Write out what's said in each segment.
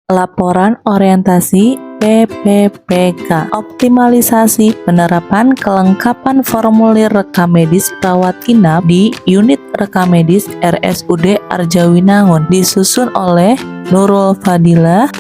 Laporan orientasi PPPK, optimalisasi penerapan kelengkapan formulir rekam medis rawat inap di unit rekam medis RSUD Arjawinangun, disusun oleh Nurul Fadilah.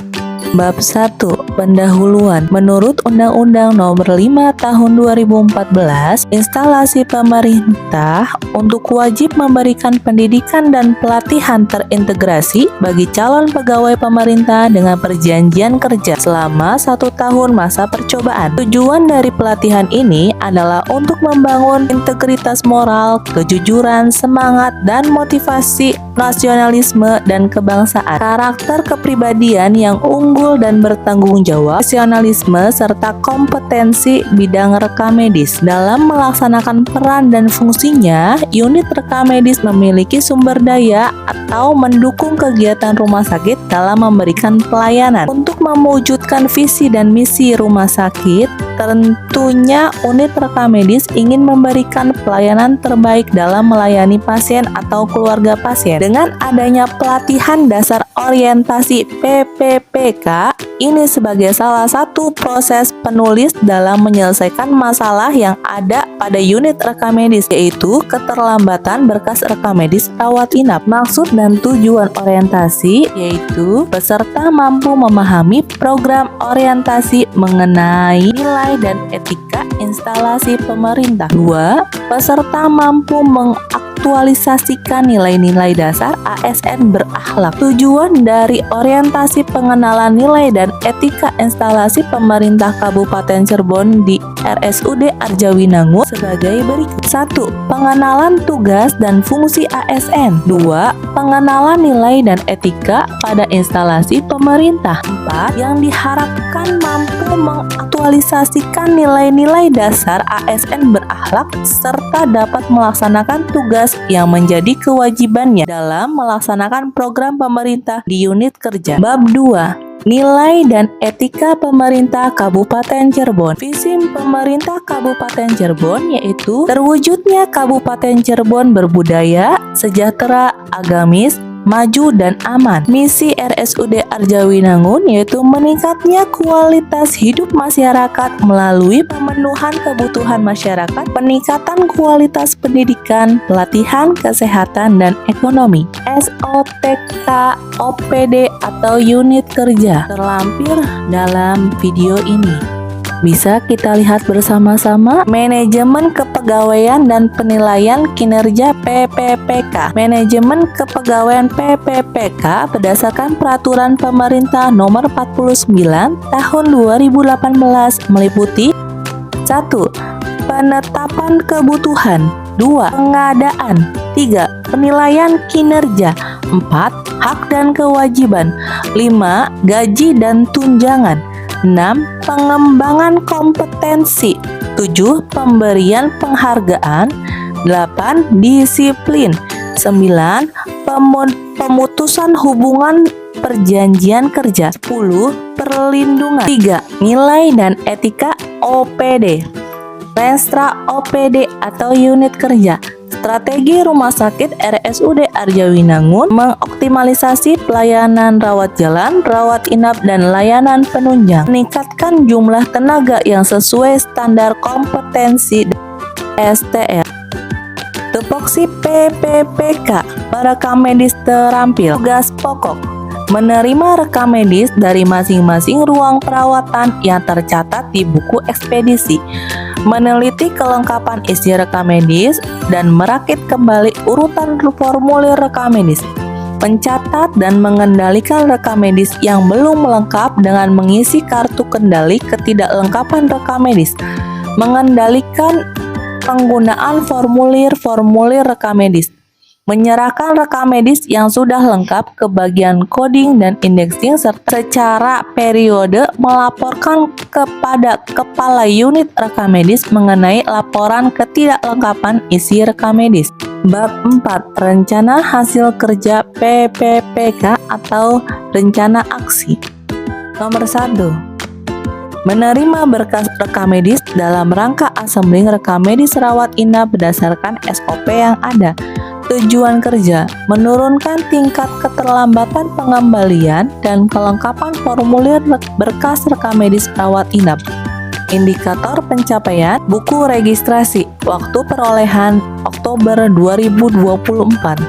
Bab 1. Pendahuluan. Menurut Undang-Undang Nomor 5 Tahun 2014, instalasi pemerintah untuk wajib memberikan pendidikan dan pelatihan terintegrasi bagi calon pegawai pemerintah dengan perjanjian kerja selama 1 tahun masa percobaan. Tujuan dari pelatihan ini adalah untuk membangun integritas moral, kejujuran, semangat, dan motivasi nasionalisme dan kebangsaan, karakter kepribadian yang unggul dan bertanggung jawab, profesionalisme, serta kompetensi bidang rekam medis. Dalam melaksanakan peran dan fungsinya, unit rekam medis memiliki sumber daya atau mendukung kegiatan rumah sakit dalam memberikan pelayanan. Untuk mewujudkan visi dan misi rumah sakit, tentunya unit rekam medis ingin memberikan pelayanan terbaik dalam melayani pasien atau keluarga pasien. Dengan adanya pelatihan dasar orientasi PPPK, ini sebagai salah satu proses penulis dalam menyelesaikan masalah yang ada pada unit rekam medis, yaitu keterlambatan berkas rekam medis rawat inap. Maksud dan tujuan orientasi yaitu peserta mampu memahami program orientasi mengenai nilai dan etika instalasi pemerintah. 2. Peserta mampu mengaktualisasikan nilai-nilai dasar ASN berakhlak. Tujuan dari orientasi pengenalan nilai dan etika instalasi pemerintah Kabupaten Cirebon di RSUD Arjawinangun sebagai berikut. 1. Pengenalan tugas dan fungsi ASN. 2. Pengenalan nilai dan etika pada instalasi pemerintah. 4. Yang diharapkan mampu mengaktualisasikan nilai-nilai dasar ASN berakhlak serta dapat melaksanakan tugas yang menjadi kewajibannya dalam melaksanakan program pemerintah di unit kerja. Bab 2. Nilai dan etika pemerintah Kabupaten Cirebon. Visi pemerintah Kabupaten Cirebon yaitu terwujudnya Kabupaten Cirebon berbudaya, sejahtera, agamis, maju dan aman. Misi RSUD Arjawinangun yaitu meningkatnya kualitas hidup masyarakat melalui pemenuhan kebutuhan masyarakat, peningkatan kualitas pendidikan, pelatihan, kesehatan, dan ekonomi. SOTK OPD atau unit kerja terlampir dalam video ini. Bisa kita lihat bersama-sama manajemen kepegawaian dan penilaian kinerja PPPK. Manajemen kepegawaian PPPK berdasarkan peraturan pemerintah nomor 49 tahun 2018 meliputi 1. Penetapan kebutuhan. 2. Pengadaan. 3. Penilaian kinerja. 4. Hak dan kewajiban. 5. Gaji dan tunjangan. 6. Pengembangan kompetensi. 7. Pemberian penghargaan. 8. Disiplin. 9. Pemutusan hubungan perjanjian kerja. 10. Perlindungan. 3. Nilai dan etika OPD. Renstra OPD atau unit kerja. Strategi Rumah Sakit RSUD Arjawinangun mengoptimalisasi pelayanan rawat jalan, rawat inap, dan layanan penunjang. Meningkatkan jumlah tenaga yang sesuai standar kompetensi STR. Tupoksi PPPK, perekam medis terampil. Tugas pokok: menerima rekam medis dari masing-masing ruang perawatan yang tercatat di buku ekspedisi, meneliti kelengkapan isi rekam medis, dan merakit kembali urutan formulir rekam medis, mencatat dan mengendalikan rekam medis yang belum lengkap dengan mengisi kartu kendali ketidaklengkapan rekam medis, mengendalikan penggunaan formulir rekam medis, menyerahkan rekam medis yang sudah lengkap ke bagian coding dan indexing serta secara periode melaporkan kepada kepala unit rekam medis mengenai laporan ketidaklengkapan isi rekam medis. Bab 4. Rencana hasil kerja PPPK atau rencana aksi. Nomor 1. Menerima berkas rekam medis dalam rangka assembling rekam medis rawat inap berdasarkan SOP yang ada. Tujuan kerja: menurunkan tingkat keterlambatan pengembalian dan kelengkapan formulir berkas rekam medis rawat inap. Indikator pencapaian: buku registrasi, waktu perolehan Oktober 2024.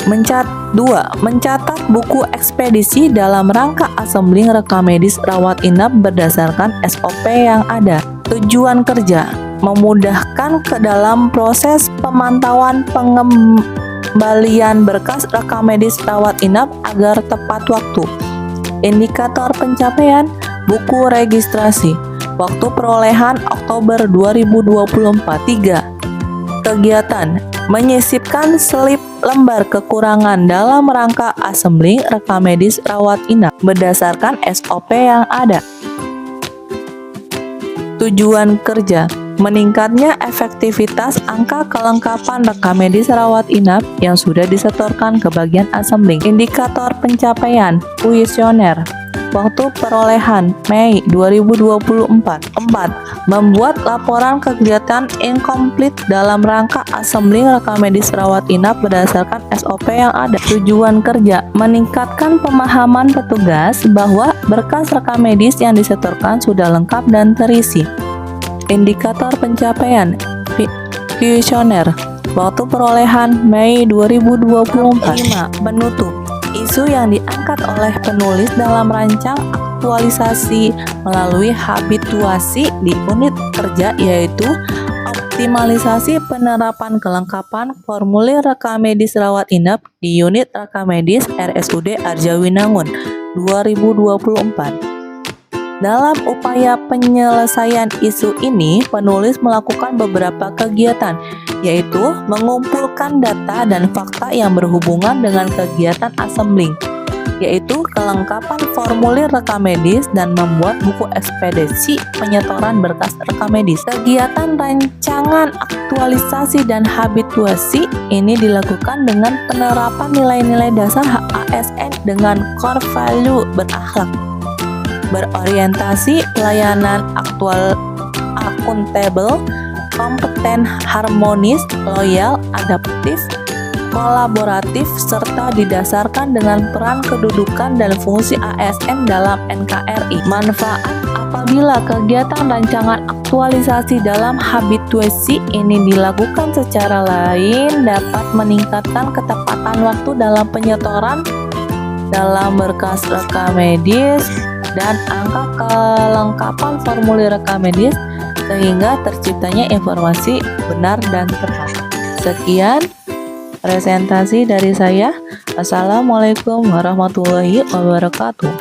2. Mencatat buku ekspedisi dalam rangka assembling rekam medis rawat inap berdasarkan SOP yang ada. Tujuan kerja: memudahkan ke dalam proses pemantauan pengembalian berkas rekam medis rawat inap agar tepat waktu. Indikator pencapaian: buku registrasi, waktu perolehan Oktober 2024. 3. Kegiatan: menyisipkan selip lembar kekurangan dalam rangka assembling rekam medis rawat inap berdasarkan SOP yang ada. Tujuan kerja: meningkatnya efektivitas angka kelengkapan rekam medis rawat inap yang sudah disetorkan ke bagian assembling. Indikator pencapaian: kuesioner, waktu perolehan Mei 2024. 4. Membuat laporan kegiatan incomplete dalam rangka assembling rekam medis rawat inap berdasarkan SOP yang ada. Tujuan kerja: meningkatkan pemahaman petugas bahwa berkas rekam medis yang disetorkan sudah lengkap dan terisi. Indikator pencapaian: kuesioner, waktu perolehan Mei 2024. 5. Penutup: isu yang diangkat oleh penulis dalam rancang aktualisasi melalui habituasi di unit kerja yaitu optimalisasi penerapan kelengkapan formulir rekam medis rawat inap di unit rekam medis RSUD Arjawinangun 2024. Dalam upaya penyelesaian isu ini, penulis melakukan beberapa kegiatan, yaitu mengumpulkan data dan fakta yang berhubungan dengan kegiatan assembling, yaitu kelengkapan formulir rekam medis dan membuat buku ekspedisi penyetoran berkas rekam medis. Kegiatan rancangan aktualisasi dan habituasi ini dilakukan dengan penerapan nilai-nilai dasar ASN dengan core value berakhlak, berorientasi pelayanan aktual, akuntabel, kompeten, harmonis, loyal, adaptif, kolaboratif, serta didasarkan dengan peran kedudukan dan fungsi ASN dalam NKRI. Manfaat: apabila kegiatan rancangan aktualisasi dalam habituasi ini dilakukan secara lain dapat meningkatkan ketepatan waktu dalam penyetoran dalam berkas rekam medis dan angka kelengkapan formulir rekam medis sehingga terciptanya informasi benar dan tepat. Sekian presentasi dari saya. Assalamualaikum warahmatullahi wabarakatuh.